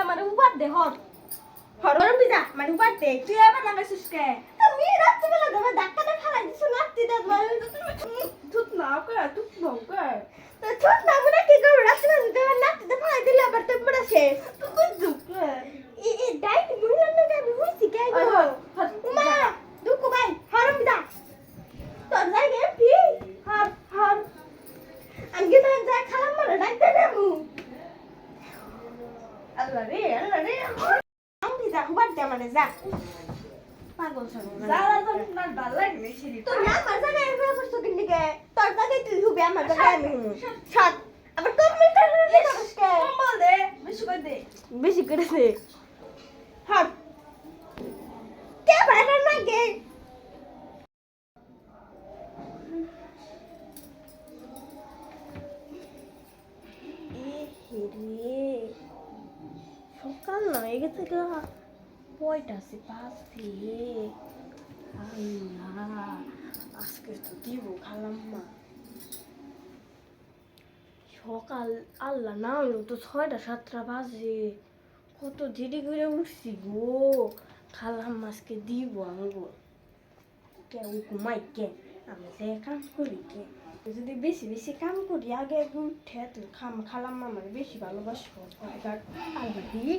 আমার উপর দে হর হরম বিজা মানে উপর দে তুই আবার লাগাইছিস কে তুমি রাতে বেলা দেবে ধাক্কাটা ফালাই দিছ নাতি দাদ মানে তুই না কে তুই না কে তো ছোট না বলে কি করব রাতে বেলা দেবে নাতি দা ফালাই দিলে আবার তো বড় সে তুই কই দুকে এই ডাইট মহিলা না আমি হইছি কে গো মা দুকু ভাই হরম বিজা তোর জায়গা কি হর হর আমি না যা খালাম মারা ডাকতে দেবো আল্লাহ রে আমি বিজা হুবার দে মানে যা পাগল ছাগল যারা তো না ভালো লাগে ছিলি তো না আমার জায়গায় এভাবে করছো কিন্তু কে তোর জায়গায় তুই হুবে আমার জায়গায় আমি সাত আবার তোর মিটার রে করিস কে কম্বল দে বেশি করে দে বেশি করেছে হাত কে বাইরে না গে সকাল নয় গেছে কয়টা আছে পাঁচটি আল্লাহ আজকে তো দিব খালাম মা সকাল আল্লাহ না হইলো তো 6টা 7টা বাজে কত দেরি করে উঠছি গো খালাম মাছকে দিব আমগো কে ও ঘুমাই কে আমি যে কাম করি কে যদি বেশি বেশি কাম করি আগে উঠে তো খালাম আমার বেশি ভালোবাসবো আল্লাহ দিয়ে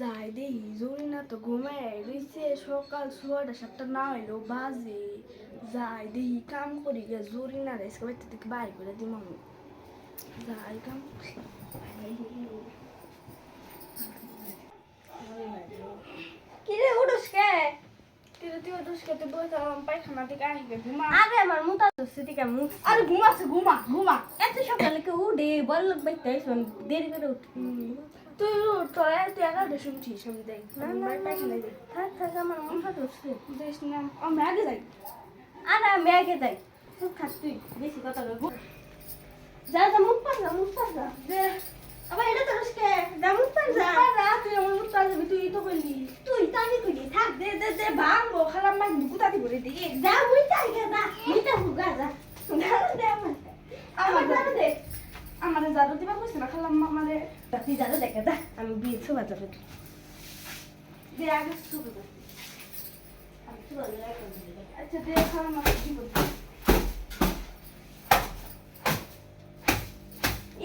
যাই দেই জোরে না তো ঘুমায় রইছে সকাল 6টা 7টা না হইলো বাজে যাই দেই কাম করি গে জোরে না রে সবাই থেকে বাই করে দিম আমি যাই কাম কিরে উঠোস কে তুই ওটুস খেতে বই তাম পায়খানা থেকে আসবে ঘুমা আরে আমার মুতা তো সেদিকে মুখ আরে ঘুমাচ্ছে ঘুমা এত সকালে কেউ উঠে বল লোক বাইতে দেরি করে উঠি তুই টয় তুই এগারোটা শুনছিস আমি দেখ না না পায়খানা দে থাক থাক আমার মুখা ধরছে দেখ না আমি আগে যাই আরে আমি আগে যাই তুই খাস তুই বেশি কথা বলবো যা যা মুখ পার যা দে আবার এটা তো রসকে যা মুখ পার যা তুই আমার মুখ পার যাবি তুই তো বললি তুই তানি কইলি থাক দে দে দে ভাঙবো খালাম মাই গুতাতি করে দে যা মুইটা আগে যা মুইটা হুগা যা জানো দে আমার জানো দে আমারে জাদু দিবা কইছে না খালাম আমারে তুই জানো দেখে যা আমি বিয়ে ছোবা যাবে দে আগে শুরু কর আমি ছোবা যাবে আচ্ছা দে খালাম আমাকে দিব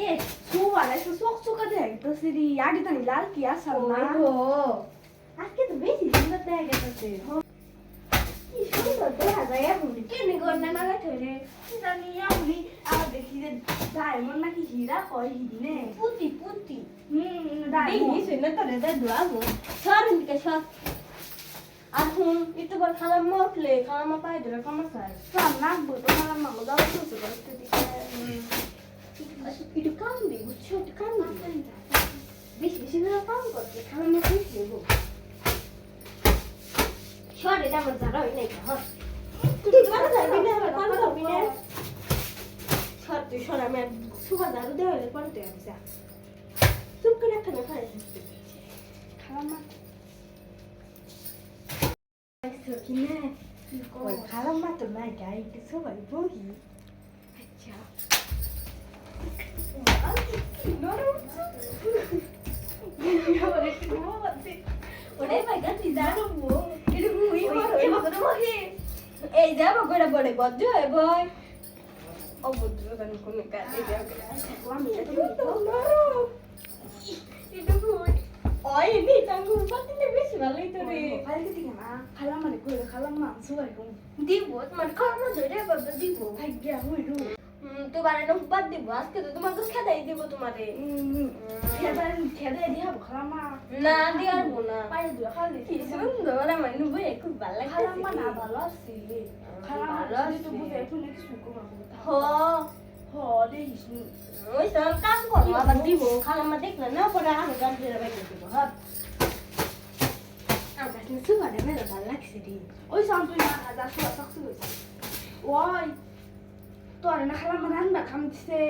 এ সুবা না সুক সুকা দে তো সিরি আগে তানি লাল কি আসল না আজকে তো বেশি সুন্দর দেখা গেছে কি সুন্দর দেখা যায় এখন কেমনি গড়না না গেছে জানি আমি আর দেখি যে ডায়মন্ড নাকি হীরা কয় হিনে পুতি পুতি ডায়মন্ড দেখি শুনে তো রে দুয়াবো সর ইনকে সর আর হুন একটু পর খালাম উঠলে খালাম পাই ধরে কমাসার সাম নাকবো তো খালাম মামা দাও তো করতে দিকে একটু কাম দি বুঝছো একটু কাম দি বেশি বেশি করে কাম করতে খালাম ঠিক নেবো সর এটা আমার জানা হয় নাই হর তুই জানা যাবি না কাম করবি না সর তুই সর আমি সুবা দারু দেওয়া হলে পরে তুই আসা চুপ করে একটা না খাই খালাম মা কিনে ওই খালাম মা তো নাই গাই একটু সবাই বহি আচ্ছা ওরে ভাই গাতি জানো বো এটা মুই বহি এই যাব করে বড় বজ্জ হয় বই অভদ্র গান কোন কাজ এই যাব আমি এটা ভুল ওই নি টাঙ্গু পাতিলে বেশি ভালোই তো রে খালি দিকে না খালাম মানে কইলে খালাম মা সুবাই কম দিব তোমার খাওয়া ধরে বাবা দিব ভাগ্যা হইরু তোমার এটা বাদ দিব আজকে তো তোমার তো খেদাই দিব তোমারে খেদে দিয়া খালাম মা না দিয়ার না পাই দিয়া খালি কি সুন্দর আমার নুবই খুব ভালো লাগে খালাম মা না ভালো আছে খালাম ভালো মা আছে। তো বুঝে এখন নাকি সুকো বাবু হ হ দেখিস ওই সব কাম করো আবার দিব খালাম্মা দেখলে না পরে আমি গান দিয়ে বাইরে দিব হ্যাঁ আমার কাছে সুগারে মেলা ভালো লাগছে রে ওই সামনে না যা সুয়া সাকসু হইছে ওই তোর না খালাম মা রান্না খাম দিছে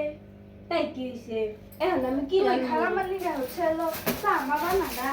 তাই কি হইছে এখন আমি কি কি রান্না খালাম করব? মা লিগা হচ্ছে লো সামা বানানা